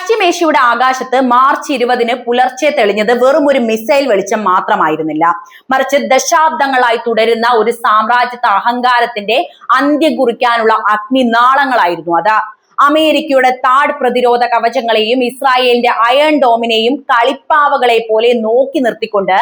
പശ്ചിമേഷ്യയുടെ ആകാശത്ത് മാർച്ച് 20 പുലർച്ചെ തെളിഞ്ഞത് വെറും ഒരു മിസൈൽ വെളിച്ചം മാത്രമായിരുന്നില്ല, മറിച്ച് ദശാബ്ദങ്ങളായി തുടരുന്ന ഒരു സാമ്രാജ്യത്വ അഹങ്കാരത്തിന്റെ അന്ത്യം കുറിക്കാനുള്ള അഗ്നിനാളങ്ങളായിരുന്നു അത്. അമേരിക്കയുടെ താഡ് പ്രതിരോധ കവചങ്ങളെയും ഇസ്രായേലിന്റെ അയൺ ഡോമിനെയും കളിപ്പാവകളെ പോലെ നോക്കി നിർത്തിക്കൊണ്ട്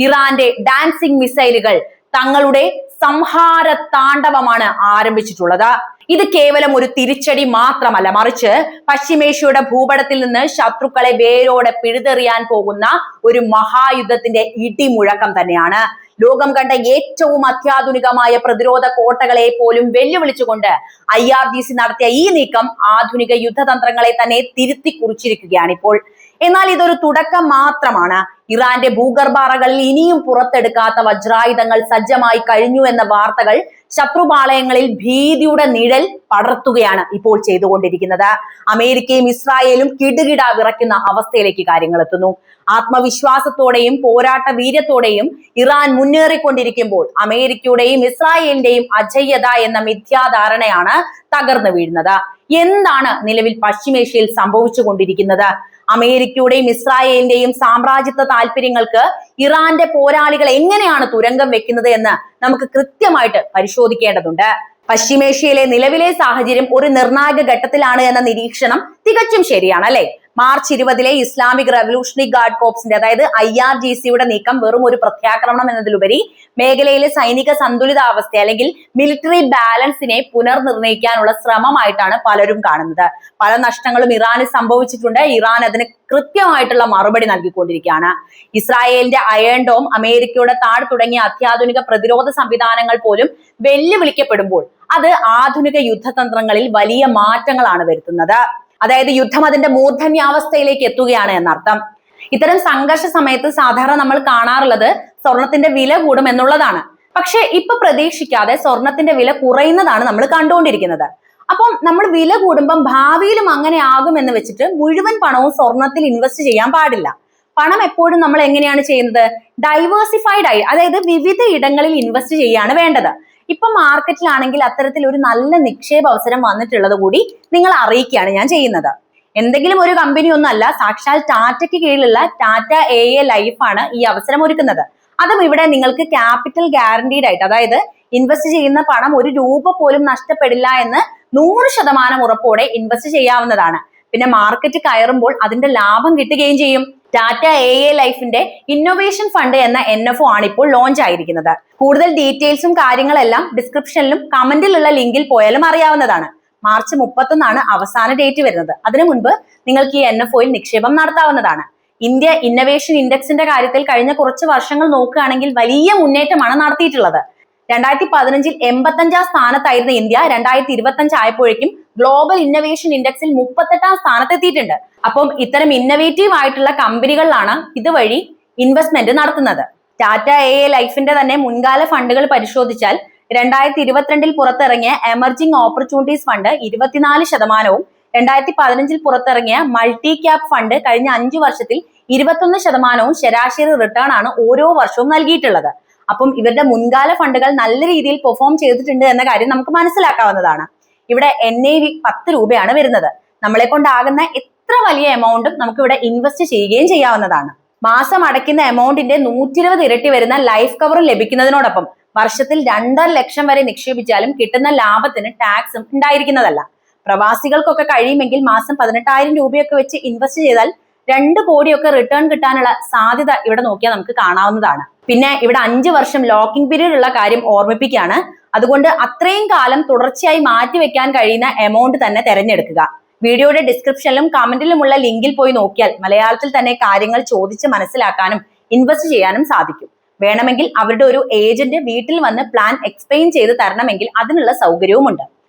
ഇറാന്റെ ഡാൻസിംഗ് മിസൈലുകൾ തങ്ങളുടെ സംഹാര താണ്ഡവമാണ് ആരംഭിച്ചിട്ടുള്ളത്. ഇത് കേവലം ഒരു തിരിച്ചടി മാത്രമല്ല, മറിച്ച് പശ്ചിമേഷ്യയുടെ ഭൂപടത്തിൽ നിന്ന് ശത്രുക്കളെ വേരോടെ പിഴുതെറിയാൻ പോകുന്ന ഒരു മഹായുദ്ധത്തിന്റെ ഇടിമുഴക്കം തന്നെയാണ്. ലോകം കണ്ട ഏറ്റവും അത്യാധുനികമായ പ്രതിരോധ കോട്ടകളെ പോലും വെല്ലുവിളിച്ചുകൊണ്ട് IRGC നടത്തിയ ഈ നീക്കം ആധുനിക യുദ്ധതന്ത്രങ്ങളെ തന്നെ തിരുത്തി കുറിച്ചിരിക്കുകയാണ് ഇപ്പോൾ. എന്നാൽ ഇതൊരു തുടക്കം മാത്രമാണ്. ഇറാന്റെ ഭൂഗർഭാറകളിൽ ഇനിയും പുറത്തെടുക്കാത്ത വജ്രായുധങ്ങൾ സജ്ജമായി കഴിഞ്ഞു എന്ന വാർത്തകൾ ശത്രുപാളയങ്ങളിൽ ഭീതിയുടെ നിഴൽ പടർത്തുകയാണ് ഇപ്പോൾ ചെയ്തുകൊണ്ടിരിക്കുന്നത്. അമേരിക്കയും ഇസ്രായേലും കിടുകിട വിറയ്ക്കുന്ന അവസ്ഥയിലേക്ക് കാര്യങ്ങൾ എത്തുന്നു. ആത്മവിശ്വാസത്തോടെയും പോരാട്ട വീര്യത്തോടെയും ഇറാൻ മുന്നേറിക്കൊണ്ടിരിക്കുമ്പോൾ അമേരിക്കയുടെയും ഇസ്രായേലിന്റെയും അജയ്യത എന്ന മിഥ്യാധാരണയാണ് തകർന്നു വീഴുന്നത്. എന്താണ് നിലവിൽ പശ്ചിമേഷ്യയിൽ സംഭവിച്ചുകൊണ്ടിരിക്കുന്നത്? അമേരിക്കയുടെയും ഇസ്രായേലിന്റെയും സാമ്രാജ്യത്വ താല്പര്യങ്ങൾക്ക് ഇറാന്റെ പോരാളികൾ എങ്ങനെയാണ് തുരങ്കം വെക്കുന്നത് എന്ന് നമുക്ക് കൃത്യമായിട്ട് പരിശോധിക്കേണ്ടതുണ്ട്. പശ്ചിമേഷ്യയിലെ നിലവിലെ സാഹചര്യം ഒരു നിർണായക ഘട്ടത്തിലാണ് എന്ന നിരീക്ഷണം തികച്ചും ശരിയാണ്, അല്ലെ? മാർച്ച് 20 ഇസ്ലാമിക് റവല്യൂഷണറി ഗാർഡ് കോർപ്സിന്റെ, അതായത് IRGCയുടെ നീക്കം വെറും ഒരു പ്രത്യാക്രമണം എന്നതിലുപരി മേഖലയിലെ സൈനിക സന്തുലിതാവസ്ഥ അല്ലെങ്കിൽ മിലിറ്ററി ബാലൻസിനെ പുനർനിർണയിക്കാനുള്ള ശ്രമമായിട്ടാണ് പലരും കാണുന്നത്. പല നഷ്ടങ്ങളും ഇറാന് സംഭവിച്ചിട്ടുണ്ട്. ഇറാൻ അതിന് കൃത്യമായിട്ടുള്ള മറുപടി നൽകിക്കൊണ്ടിരിക്കുകയാണ്. ഇസ്രായേലിന്റെ അയൺ ഡോം, അമേരിക്കയുടെ താഡ് തുടങ്ങിയ അത്യാധുനിക പ്രതിരോധ സംവിധാനങ്ങൾ പോലും വെല്ലുവിളിക്കപ്പെടുമ്പോൾ അത് ആധുനിക യുദ്ധതന്ത്രങ്ങളിൽ വലിയ മാറ്റങ്ങളാണ് വരുത്തുന്നത്. അതായത് യുദ്ധം അതിന്റെ മൂർധന്യാവസ്ഥയിലേക്ക് എത്തുകയാണ് എന്നർത്ഥം. ഇത്തരം സംഘർഷ സമയത്ത് സാധാരണ നമ്മൾ കാണാറുള്ളത് സ്വർണത്തിന്റെ വില കൂടും എന്നുള്ളതാണ്. പക്ഷെ ഇപ്പൊ പ്രതീക്ഷിക്കാതെ സ്വർണത്തിന്റെ വില കുറയുന്നതാണ് നമ്മൾ കണ്ടുകൊണ്ടിരിക്കുന്നത്. അപ്പം നമ്മൾ വില കൂടുമ്പം ഭാവിയിലും അങ്ങനെ ആകും എന്ന് വെച്ചിട്ട് മുഴുവൻ പണവും സ്വർണത്തിൽ ഇൻവെസ്റ്റ് ചെയ്യാൻ പാടില്ല. പണം എപ്പോഴും നമ്മൾ എങ്ങനെയാണ് ചെയ്യുന്നത്? ഡൈവേഴ്സിഫൈഡ് ആയി, അതായത് വിവിധ ഇടങ്ങളിൽ ഇൻവെസ്റ്റ് ചെയ്യാണ് വേണ്ടത്. ഇപ്പൊ മാർക്കറ്റിലാണെങ്കിൽ അത്തരത്തിൽ ഒരു നല്ല നിക്ഷേപ അവസരം വന്നിട്ടുള്ളത് കൂടി നിങ്ങൾ അറിയിക്കുകയാണ് ഞാൻ ചെയ്യുന്നത്. എന്തെങ്കിലും ഒരു കമ്പനി ഒന്നല്ല, സാക്ഷാൽ ടാറ്റയ്ക്ക് കീഴിലുള്ള ടാറ്റ AA ലൈഫ് ആണ് ഈ അവസരം ഒരുക്കുന്നത്. അതും ഇവിടെ നിങ്ങൾക്ക് ക്യാപിറ്റൽ ഗ്യാരണ്ടീഡ് ആയിട്ട്, അതായത് ഇൻവെസ്റ്റ് ചെയ്യുന്ന പണം ഒരു രൂപ പോലും നഷ്ടപ്പെടില്ല എന്ന് 100% ഉറപ്പോടെ ഇൻവെസ്റ്റ് ചെയ്യാവുന്നതാണ്. പിന്നെ മാർക്കറ്റ് കയറുമ്പോൾ അതിന്റെ ലാഭം കിട്ടുകയും ചെയ്യും. ടാറ്റ AA ലൈഫിന്റെ ഇന്നോവേഷൻ ഫണ്ട് എന്ന NFO ആണ് ഇപ്പോൾ ലോഞ്ച് ആയിരിക്കുന്നത്. കൂടുതൽ ഡീറ്റെയിൽസും കാര്യങ്ങളെല്ലാം ഡിസ്ക്രിപ്ഷനിലും കമന്റിലുള്ള ലിങ്കിൽ പോയാലും അറിയാവുന്നതാണ്. മാർച്ച് 31 അവസാന ഡേറ്റ് വരുന്നത്. അതിനു മുൻപ് നിങ്ങൾക്ക് ഈ NFOയിൽ നിക്ഷേപം നടത്താവുന്നതാണ്. ഇന്ത്യ ഇന്നവേഷൻ ഇൻഡെക്സിന്റെ കാര്യത്തിൽ കഴിഞ്ഞ കുറച്ച് വർഷങ്ങൾ നോക്കുകയാണെങ്കിൽ വലിയ മുന്നേറ്റമാണ് നടത്തിയിട്ടുള്ളത്. 2015 85 സ്ഥാനത്തായിരുന്ന ഇന്ത്യ 2025 ആയപ്പോഴേക്കും ഗ്ലോബൽ ഇന്നവേഷൻ ഇൻഡെക്സിൽ 38 സ്ഥാനത്തെത്തിയിട്ടുണ്ട്. അപ്പം ഇത്തരം ഇന്നവേറ്റീവ് ആയിട്ടുള്ള കമ്പനികളിലാണ് ഇതുവഴി ഇൻവെസ്റ്റ്മെന്റ് നടത്തുന്നത്. ടാറ്റ AA ലൈഫിന്റെ തന്നെ മുൻകാല ഫണ്ടുകൾ പരിശോധിച്ചാൽ 2022 പുറത്തിറങ്ങിയ എമർജിംഗ് ഓപ്പർച്യൂണിറ്റീസ് ഫണ്ട് 24%, 2015 പുറത്തിറങ്ങിയ മൾട്ടി ക്യാപ് ഫണ്ട് കഴിഞ്ഞ 5 വർഷത്തിൽ 21% ശരാശരി റിട്ടേൺ ആണ് ഓരോ വർഷവും നൽകിയിട്ടുള്ളത്. അപ്പം ഇവരുടെ മുൻകാല ഫണ്ടുകൾ നല്ല രീതിയിൽ പെർഫോം ചെയ്തിട്ടുണ്ട് എന്ന കാര്യം നമുക്ക് മനസ്സിലാക്കാവുന്നതാണ്. ഇവിടെ NAV 10 രൂപയാണ് വരുന്നത്. നമ്മളെ കൊണ്ടാകുന്ന എത്ര വലിയ എമൗണ്ടും നമുക്ക് ഇവിടെ ഇൻവെസ്റ്റ് ചെയ്യുകയും ചെയ്യാവുന്നതാണ്. മാസം അടയ്ക്കുന്ന എമൗണ്ടിന്റെ 120 ഇരട്ടി വരുന്ന ലൈഫ് കവർ ലഭിക്കുന്നതിനോടൊപ്പം വർഷത്തിൽ 2.5 ലക്ഷം വരെ നിക്ഷേപിച്ചാലും കിട്ടുന്ന ലാഭത്തിന് ടാക്സും ഉണ്ടായിരിക്കുന്നതല്ല. പ്രവാസികൾക്കൊക്കെ കഴിയുമെങ്കിൽ മാസം 18,000 രൂപയൊക്കെ വെച്ച് ഇൻവെസ്റ്റ് ചെയ്താൽ 2 കോടിയൊക്കെ റിട്ടേൺ കിട്ടാനുള്ള സാധ്യത ഇവിടെ നോക്കിയാൽ നമുക്ക് കാണാവുന്നതാണ്. പിന്നെ ഇവിടെ 5 വർഷം ലോക്കിംഗ് പീരീഡ് ഉള്ള കാര്യം ഓർമ്മിപ്പിക്കുകയാണ്. അതുകൊണ്ട് അത്രയും കാലം തുടർച്ചയായി മാറ്റിവെക്കാൻ കഴിയുന്ന എമൗണ്ട് തന്നെ തെരഞ്ഞെടുക്കുക. വീഡിയോയുടെ ഡിസ്ക്രിപ്ഷനിലും കമന്റിലുമുള്ള ലിങ്കിൽ പോയി നോക്കിയാൽ മലയാളത്തിൽ തന്നെ കാര്യങ്ങൾ ചോദിച്ച് മനസ്സിലാക്കാനും ഇൻവെസ്റ്റ് ചെയ്യാനും സാധിക്കും. വേണമെങ്കിൽ അവരുടെ ഒരു ഏജന്റ് വീട്ടിൽ വന്ന് പ്ലാൻ എക്സ്പ്ലെയിൻ ചെയ്ത് തരണമെങ്കിൽ അതിനുള്ള സൗകര്യവുമുണ്ട്.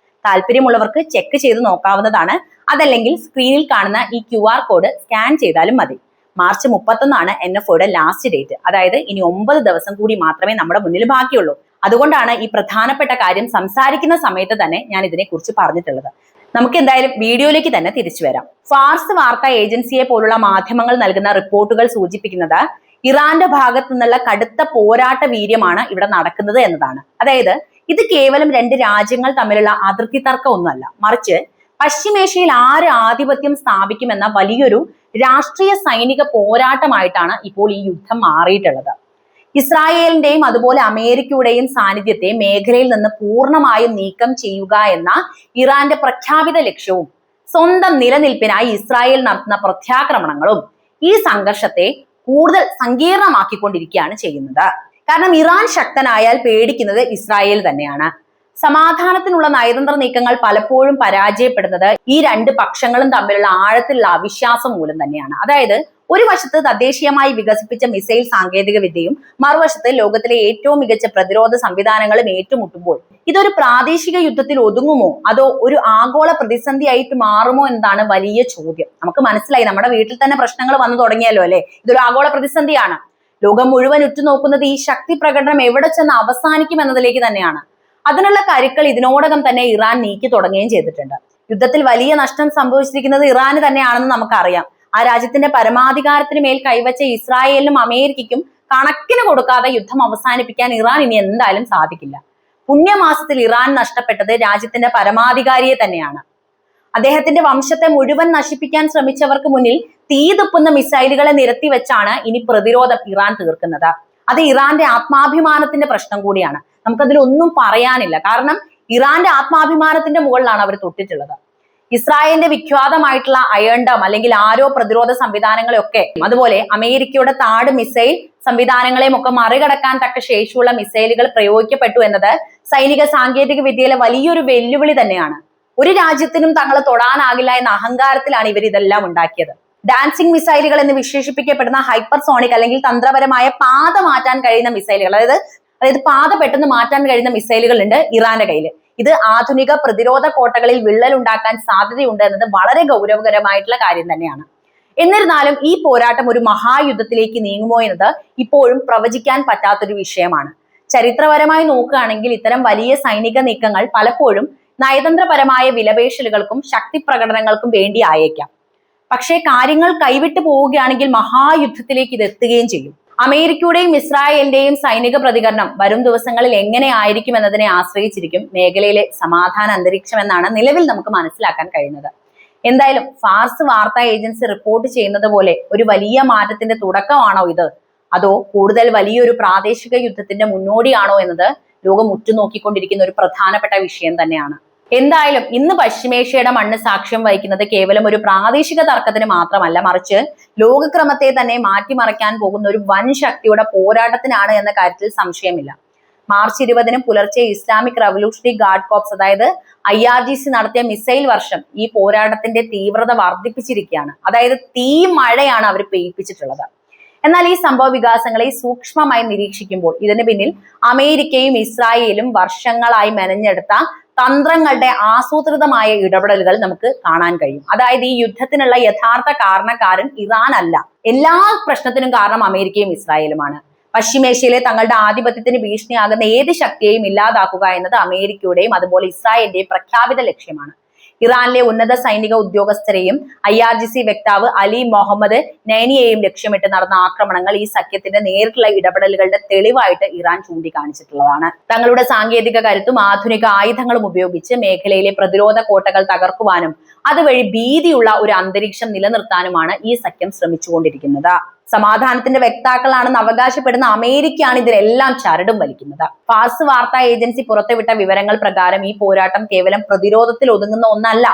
താല്പര്യമുള്ളവർക്ക് ചെക്ക് ചെയ്ത് നോക്കാവുന്നതാണ്. അതല്ലെങ്കിൽ സ്ക്രീനിൽ കാണുന്ന ഈ QR കോഡ് സ്കാൻ ചെയ്താലും മതി. മാർച്ച് 31 NFOയുടെ ലാസ്റ്റ് ഡേറ്റ്. അതായത് ഇനി 9 ദിവസം കൂടി മാത്രമേ നമ്മുടെ മുന്നിൽ ബാക്കിയുള്ളൂ. അതുകൊണ്ടാണ് ഈ പ്രധാനപ്പെട്ട കാര്യം സംസാരിക്കുന്ന സമയത്ത് തന്നെ ഞാൻ ഇതിനെക്കുറിച്ച് പറഞ്ഞിട്ടുള്ളത്. നമുക്ക് എന്തായാലും വീഡിയോയിലേക്ക് തന്നെ തിരിച്ചു വരാം. ഫാർസ് വാർത്താ ഏജൻസിയെ പോലുള്ള മാധ്യമങ്ങൾ നൽകുന്ന റിപ്പോർട്ടുകൾ സൂചിപ്പിക്കുന്നത് ഇറാന്റെ ഭാഗത്തു നിന്നുള്ള കടുത്ത പോരാട്ട വീര്യമാണ് ഇവിടെ നടക്കുന്നത് എന്നതാണ്. അതായത് ഇത് കേവലം 2 രാജ്യങ്ങൾ തമ്മിലുള്ള അതിർത്തി തർക്കം ഒന്നുമല്ല, മറിച്ച് പശ്ചിമേഷ്യയിൽ ആര് ആധിപത്യം സ്ഥാപിക്കുമെന്ന വലിയൊരു രാഷ്ട്രീയ സൈനിക പോരാട്ടമായിട്ടാണ് ഇപ്പോൾ ഈ യുദ്ധം മാറിയിട്ടുള്ളത്. ഇസ്രായേലിന്റെയും അതുപോലെ അമേരിക്കയുടെയും സാന്നിധ്യത്തെ മേഖലയിൽ നിന്ന് പൂർണ്ണമായും നീക്കം ചെയ്യുക എന്ന ഇറാന്റെ പ്രഖ്യാപിത ലക്ഷ്യവും സ്വന്തം നിലനിൽപ്പിനായി ഇസ്രായേൽ നടത്തുന്ന പ്രത്യാക്രമണങ്ങളും ഈ സംഘർഷത്തെ കൂടുതൽ സങ്കീർണമാക്കിക്കൊണ്ടിരിക്കുകയാണ് ചെയ്യുന്നത്. കാരണം ഇറാൻ ശക്തനായാൽ പേടിക്കുന്നത് ഇസ്രായേൽ തന്നെയാണ്. സമാധാനത്തിനുള്ള നയതന്ത്ര നീക്കങ്ങൾ പലപ്പോഴും പരാജയപ്പെടുന്നത് ഈ രണ്ട് പക്ഷങ്ങളും തമ്മിലുള്ള ആഴത്തിലുള്ള അവിശ്വാസം മൂലം തന്നെയാണ്. അതായത് ഒരു വശത്ത് തദ്ദേശീയമായി വികസിപ്പിച്ച മിസൈൽ സാങ്കേതിക വിദ്യയും മറുവശത്ത് ലോകത്തിലെ ഏറ്റവും മികച്ച പ്രതിരോധ സംവിധാനങ്ങളും ഏറ്റുമുട്ടുമ്പോൾ ഇതൊരു പ്രാദേശിക യുദ്ധത്തിൽ ഒതുങ്ങുമോ അതോ ഒരു ആഗോള പ്രതിസന്ധിയായിട്ട് മാറുമോ എന്നതാണ് വലിയ ചോദ്യം. നമുക്ക് മനസ്സിലായി, നമ്മുടെ വീട്ടിൽ തന്നെ പ്രശ്നങ്ങൾ വന്നു തുടങ്ങിയല്ലോ അല്ലെ. ഇതൊരു ആഗോള പ്രതിസന്ധിയാണ്. ലോകം മുഴുവൻ ഉറ്റുനോക്കുന്നത് ഈ ശക്തി പ്രകടനം എവിടെ ചെന്ന് അവസാനിക്കും എന്നതിലേക്ക് തന്നെയാണ്. അതിനുള്ള കരുക്കൾ ഇതിനോടകം തന്നെ ഇറാൻ നീക്കി തുടങ്ങുകയും ചെയ്തിട്ടുണ്ട്. യുദ്ധത്തിൽ വലിയ നഷ്ടം സംഭവിച്ചിരിക്കുന്നത് ഇറാന് തന്നെയാണെന്ന് നമുക്കറിയാം. ആ രാജ്യത്തിന്റെ പരമാധികാരത്തിന് മേൽ കൈവച്ച ഇസ്രായേലിനും അമേരിക്കയ്ക്കും കണക്കിന് കൊടുക്കാതെ യുദ്ധം അവസാനിപ്പിക്കാൻ ഇറാൻ ഇനി എന്തായാലും സാധിക്കില്ല. പുണ്യമാസത്തിൽ ഇറാൻ നഷ്ടപ്പെട്ടത് രാജ്യത്തിന്റെ പരമാധികാരിയെ തന്നെയാണ്. അദ്ദേഹത്തിന്റെ വംശത്തെ മുഴുവൻ നശിപ്പിക്കാൻ ശ്രമിച്ചവർക്ക് മുന്നിൽ തീ തുപ്പുന്ന മിസൈലുകളെ നിരത്തി വെച്ചാണ് ഇനി പ്രതിരോധം ഇറാൻ തീർക്കുന്നത്. അത് ഇറാന്റെ ആത്മാഭിമാനത്തിന്റെ പ്രശ്നം കൂടിയാണ്. നമുക്കതിൽ ഒന്നും പറയാനില്ല. കാരണം ഇറാന്റെ ആത്മാഭിമാനത്തിന്റെ മുകളിലാണ് അവർ തൊട്ടിട്ടുള്ളത്. ഇസ്രായേലിന്റെ വിഖ്യാതമായിട്ടുള്ള അയൺ ഡോം അല്ലെങ്കിൽ ആരോ പ്രതിരോധ സംവിധാനങ്ങളെയൊക്കെ അതുപോലെ അമേരിക്കയുടെ താഡ് മിസൈൽ സംവിധാനങ്ങളെയും ഒക്കെ മറികടക്കാൻ തക്ക ശേഷിയുള്ള മിസൈലുകൾ പ്രയോഗിക്കപ്പെട്ടു എന്നത് സൈനിക സാങ്കേതിക വിദ്യയിലെ വലിയൊരു വെല്ലുവിളി തന്നെയാണ്. ഒരു രാജ്യത്തിനും തങ്ങളെ തൊടാനാകില്ല എന്ന അഹങ്കാരത്തിലാണ് ഇവർ ഇതെല്ലാം ഉണ്ടാക്കിയത്. ഡാൻസിങ് മിസൈലുകൾ എന്ന് വിശേഷിപ്പിക്കപ്പെടുന്ന ഹൈപ്പർസോണിക് അല്ലെങ്കിൽ തന്ത്രപരമായ പാത മാറ്റാൻ കഴിയുന്ന മിസൈലുകൾ, അതായത് പാത പെട്ടെന്ന് മാറ്റാൻ കഴിയുന്ന മിസൈലുകൾ ഉണ്ട് ഇറാന്റെ കയ്യിൽ. ഇത് ആധുനിക പ്രതിരോധ കോട്ടകളിൽ വിള്ളൽ ഉണ്ടാക്കാൻ സാധ്യതയുണ്ട് എന്നത് വളരെ ഗൗരവകരമായിട്ടുള്ള കാര്യം തന്നെയാണ്. എന്നിരുന്നാലും ഈ പോരാട്ടം ഒരു മഹായുദ്ധത്തിലേക്ക് നീങ്ങുമോ എന്നത് ഇപ്പോഴും പ്രവചിക്കാൻ പറ്റാത്തൊരു വിഷയമാണ്. ചരിത്രപരമായി നോക്കുകയാണെങ്കിൽ ഇത്തരം വലിയ സൈനിക നീക്കങ്ങൾ പലപ്പോഴും നയതന്ത്രപരമായ വിലപേശലുകൾക്കും ശക്തി പ്രകടനങ്ങൾക്കും വേണ്ടി ആയേക്കാം. പക്ഷേ കാര്യങ്ങൾ കൈവിട്ടു പോവുകയാണെങ്കിൽ മഹായുദ്ധത്തിലേക്ക് ഇത് എത്തുകയും ചെയ്യും. അമേരിക്കയുടെയും ഇസ്രായേലിന്റെയും സൈനിക പ്രതികരണം വരും ദിവസങ്ങളിൽ എങ്ങനെ ആയിരിക്കും എന്നതിനെ ആശ്രയിച്ചിരിക്കും മേഖലയിലെ സമാധാന അന്തരീക്ഷം എന്നാണ് നിലവിൽ നമുക്ക് മനസ്സിലാക്കാൻ കഴിയുന്നത്. എന്തായാലും ഫാർസ് വാർത്താ ഏജൻസി റിപ്പോർട്ട് ചെയ്യുന്നത് പോലെ ഒരു വലിയ മാറ്റത്തിന്റെ തുടക്കമാണോ ഇത്, അതോ കൂടുതൽ വലിയൊരു പ്രാദേശിക യുദ്ധത്തിന്റെ മുന്നോടിയാണോ എന്നത് ലോകം ഉറ്റുനോക്കിക്കൊണ്ടിരിക്കുന്ന ഒരു പ്രധാനപ്പെട്ട വിഷയം തന്നെയാണ്. എന്തായാലും ഇന്ന് പശ്ചിമേഷ്യയുടെ മണ്ണ് സാക്ഷ്യം വഹിക്കുന്നത് കേവലം ഒരു പ്രാദേശിക തർക്കത്തിന് മാത്രമല്ല, മറിച്ച് ലോകക്രമത്തെ തന്നെ മാറ്റിമറിക്കാൻ പോകുന്ന ഒരു വൻ ശക്തിയുടെ പോരാട്ടത്തിനാണ് എന്ന കാര്യത്തിൽ സംശയമില്ല. മാർച്ച് 20 പുലർച്ചെ ഇസ്ലാമിക് റവല്യൂഷണറി ഗാർഡ് കോർപ്സ് അതായത് IRGC നടത്തിയ മിസൈൽ വർഷം ഈ പോരാട്ടത്തിന്റെ തീവ്രത വർദ്ധിപ്പിച്ചിരിക്കുകയാണ്. അതായത് തീ മഴയാണ് അവർ പെയ്യിപ്പിച്ചിട്ടുള്ളത്. എന്നാൽ ഈ സംഭവ വികാസങ്ങളെ സൂക്ഷ്മമായി നിരീക്ഷിക്കുമ്പോൾ ഇതിന് പിന്നിൽ അമേരിക്കയും ഇസ്രായേലും വർഷങ്ങളായി മെനഞ്ഞെടുത്ത തന്ത്രങ്ങളുടെ ആസൂത്രിതമായ ഇടപെടലുകൾ നമുക്ക് കാണാൻ കഴിയും. അതായത് ഈ യുദ്ധത്തിനുള്ള യഥാർത്ഥ കാരണക്കാരൻ ഇറാൻ അല്ല. എല്ലാ പ്രശ്നത്തിനും കാരണം അമേരിക്കയും ഇസ്രായേലുമാണ്. പശ്ചിമേഷ്യയിലെ തങ്ങളുടെ ആധിപത്യത്തിന് ഭീഷണിയാകുന്ന ഏത് ശക്തിയെയും ഇല്ലാതാക്കുക എന്നത് അമേരിക്കയുടെയും അതുപോലെ ഇസ്രായേലിന്റെയും പ്രഖ്യാപിത ലക്ഷ്യമാണ്. ഇറാനിലെ ഉന്നത സൈനിക ഉദ്യോഗസ്ഥരെയും IRGC വക്താവ് അലി മുഹമ്മദ് നൈനിയെയും ലക്ഷ്യമിട്ട് നടന്ന ആക്രമണങ്ങൾ ഈ സഖ്യത്തിന്റെ നേരിട്ടുള്ള ഇടപെടലുകളുടെ തെളിവായിട്ട് ഇറാൻ ചൂണ്ടിക്കാണിച്ചിട്ടുള്ളതാണ്. തങ്ങളുടെ സാങ്കേതിക കരുത്തും ആധുനിക ആയുധങ്ങളും ഉപയോഗിച്ച് മേഖലയിലെ പ്രതിരോധ കോട്ടകൾ തകർക്കുവാനും അതുവഴി ഭീതിയുള്ള ഒരു അന്തരീക്ഷം നിലനിർത്താനുമാണ് ഈ സഖ്യം ശ്രമിച്ചുകൊണ്ടിരിക്കുന്നത്. സമാധാനത്തിന്റെ വക്താക്കളാണെന്ന് അവകാശപ്പെടുന്ന അമേരിക്കയാണ് ഇതിലെല്ലാം ചരടും വലിക്കുന്നത്. ഫാർസ് വാർത്താ ഏജൻസി പുറത്തുവിട്ട വിവരങ്ങൾ പ്രകാരം ഈ പോരാട്ടം കേവലം പ്രതിരോധത്തിൽ ഒതുങ്ങുന്ന ഒന്നല്ല.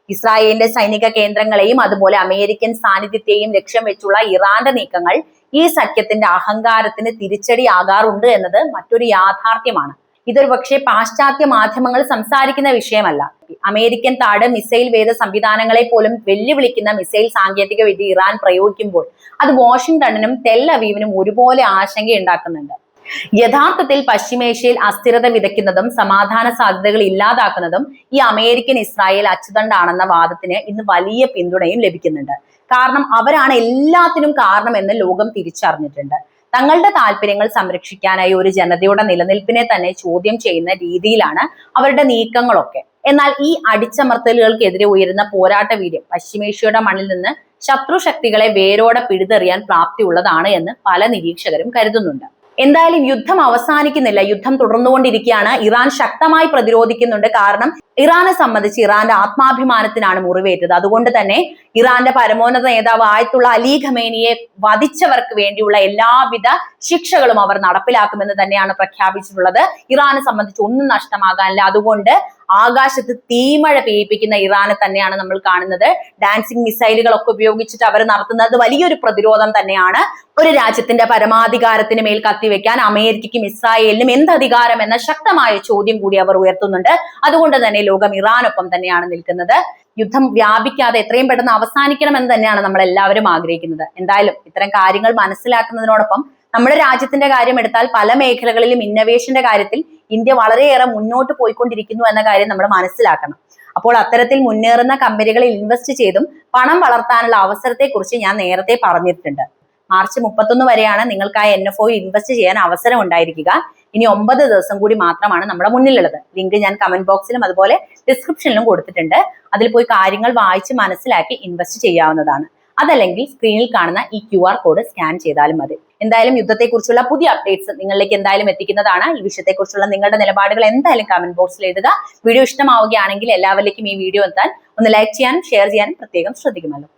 ഇസ്രായേലിന്റെ സൈനിക കേന്ദ്രങ്ങളെയും അതുപോലെ അമേരിക്കൻ സാന്നിധ്യത്തെയും ലക്ഷ്യം വെച്ചുള്ള ഇറാന്റെ നീക്കങ്ങൾ ഈ സഖ്യത്തിന്റെ അഹങ്കാരത്തിന് തിരിച്ചടിയാകാറുണ്ട് എന്നത് മറ്റൊരു യാഥാർത്ഥ്യമാണ്. ഇതൊരു പക്ഷേ പാശ്ചാത്യ മാധ്യമങ്ങൾ സംസാരിക്കുന്ന വിഷയമല്ല. അമേരിക്കൻ താഡ് മിസൈൽ വേദ സംവിധാനങ്ങളെ പോലും വെല്ലുവിളിക്കുന്ന മിസൈൽ സാങ്കേതിക വിദ്യ ഇറാൻ പ്രയോഗിക്കുമ്പോൾ അത് വാഷിംഗ്ടണിനും ടെൽ അവീവിനും ഒരുപോലെ ആശങ്കയുണ്ടാക്കുന്നുണ്ട്. യഥാർത്ഥത്തിൽ പശ്ചിമേഷ്യയിൽ അസ്ഥിരത വിതയ്ക്കുന്നതും സമാധാന സാധ്യതകൾ ഇല്ലാതാക്കുന്നതും ഈ അമേരിക്കൻ ഇസ്രായേൽ അച്ചുതണ്ടാണെന്ന വാദത്തിന് ഇന്ന് വലിയ പിന്തുണയും ലഭിക്കുന്നുണ്ട്. കാരണം അവരാണ് എല്ലാത്തിനും കാരണമെന്ന് ലോകം തിരിച്ചറിഞ്ഞിട്ടുണ്ട്. തങ്ങളുടെ താല്പര്യങ്ങൾ സംരക്ഷിക്കാനായി ഒരു ജനതയുടെ നിലനിൽപ്പിനെ തന്നെ ചോദ്യം ചെയ്യുന്ന രീതിയിലാണ് അവരുടെ നീക്കങ്ങളൊക്കെ. എന്നാൽ ഈ അടിച്ചമർത്തലുകൾക്കെതിരെ ഉയരുന്ന പോരാട്ട വീര്യം പശ്ചിമേഷ്യയുടെ മണ്ണിൽ നിന്ന് ശത്രു ശക്തികളെ വേരോടെ പിഴുതെറിയാൻ പ്രാപ്തിയുള്ളതാണ് എന്ന് പല നിരീക്ഷകരും കരുതുന്നുണ്ട്. എന്തായാലും യുദ്ധം അവസാനിക്കുന്നില്ല, യുദ്ധം തുടർന്നുകൊണ്ടിരിക്കുകയാണ്. ഇറാൻ ശക്തമായി പ്രതിരോധിക്കുന്നുണ്ട്. കാരണം ഇറാനെ സംബന്ധിച്ച് ഇറാന്റെ ആത്മാഭിമാനത്തിനാണ് മുറിവേറ്റത്. അതുകൊണ്ട് തന്നെ ഇറാന്റെ പരമോന്നത നേതാവ് ആയത്തുള്ള അലി ഖമേനിയെ വധിച്ചവർക്ക് വേണ്ടിയുള്ള എല്ലാവിധ ശിക്ഷകളും അവർ നടപ്പിലാക്കുമെന്ന് തന്നെയാണ് പ്രഖ്യാപിച്ചിട്ടുള്ളത്. ഇറാനെ സംബന്ധിച്ച് ഒന്നും നഷ്ടമാകാനില്ല. അതുകൊണ്ട് ആകാശത്ത് തീമഴ പെയ്യിപ്പിക്കുന്ന ഇറാനെ തന്നെയാണ് നമ്മൾ കാണുന്നത്. ഡാൻസിങ് മിസൈലുകളൊക്കെ ഉപയോഗിച്ചിട്ട് അവർ നടത്തുന്നത് വലിയൊരു പ്രതിരോധം തന്നെയാണ്. ഒരു രാജ്യത്തിന്റെ പരമാധികാരത്തിന് മേൽ കത്തിവെക്കാൻ അമേരിക്കയ്ക്കും ഇസ്രായേലിനും എന്ത് അധികാരം എന്ന ശക്തമായ ചോദ്യം കൂടി അവർ ഉയർത്തുന്നുണ്ട്. അതുകൊണ്ട് തന്നെ ലോകം ഇറാനൊപ്പം തന്നെയാണ് നിൽക്കുന്നത്. യുദ്ധം വ്യാപിക്കാതെ എത്രയും പെട്ടെന്ന് അവസാനിക്കണമെന്ന് തന്നെയാണ് നമ്മൾ എല്ലാവരും ആഗ്രഹിക്കുന്നത്. എന്തായാലും ഇത്തരം കാര്യങ്ങൾ മനസ്സിലാക്കുന്നതിനോടൊപ്പം നമ്മുടെ രാജ്യത്തിന്റെ കാര്യം എടുത്താൽ പല മേഖലകളിലും ഇന്നവേഷന്റെ കാര്യത്തിൽ ഇന്ത്യ വളരെയേറെ മുന്നോട്ട് പോയിക്കൊണ്ടിരിക്കുന്നു എന്ന കാര്യം നമ്മൾ മനസ്സിലാക്കണം. അപ്പോൾ അത്തരത്തിൽ മുന്നേറുന്ന കമ്പനികളിൽ ഇൻവെസ്റ്റ് ചെയ്തും പണം വളർത്താനുള്ള അവസരത്തെക്കുറിച്ച് ഞാൻ നേരത്തെ പറഞ്ഞിട്ടുണ്ട്. മാർച്ച് 31 വരെയാണ് നിങ്ങൾക്ക് ആ NFO ഇൻവെസ്റ്റ് ചെയ്യാൻ അവസരം ഉണ്ടായിരിക്കുക. ഇനി 9 ദിവസം കൂടി മാത്രമാണ് നമ്മുടെ മുന്നിലുള്ളത്. ലിങ്ക് ഞാൻ കമന്റ് ബോക്സിലും അതുപോലെ ഡിസ്ക്രിപ്ഷനിലും കൊടുത്തിട്ടുണ്ട്. അതിൽ പോയി കാര്യങ്ങൾ വായിച്ച് മനസ്സിലാക്കി ഇൻവെസ്റ്റ് ചെയ്യാവുന്നതാണ്. അതല്ലെങ്കിൽ സ്ക്രീനിൽ കാണുന്ന ഈ QR കോഡ് സ്കാൻ ചെയ്താലും മതി. എന്തായാലും യുദ്ധത്തെക്കുറിച്ചുള്ള പുതിയ അപ്ഡേറ്റ്സ് നിങ്ങളിലേക്ക് എന്തായാലും എത്തിക്കുന്നതാണ്. ഈ വിഷയത്തെക്കുറിച്ചുള്ള നിങ്ങളുടെ നിലപാടുകൾ എന്തായാലും കമന്റ് ബോക്സിൽ എഴുതുക. വീഡിയോ ഇഷ്ടമാവുകയാണെങ്കിൽ എല്ലാവരിലേക്കും ഈ വീഡിയോ എത്താൻ ഒന്ന് ലൈക്ക് ചെയ്യാനും ഷെയർ ചെയ്യാനും പ്രത്യേകം ശ്രദ്ധിക്കുമല്ലോ.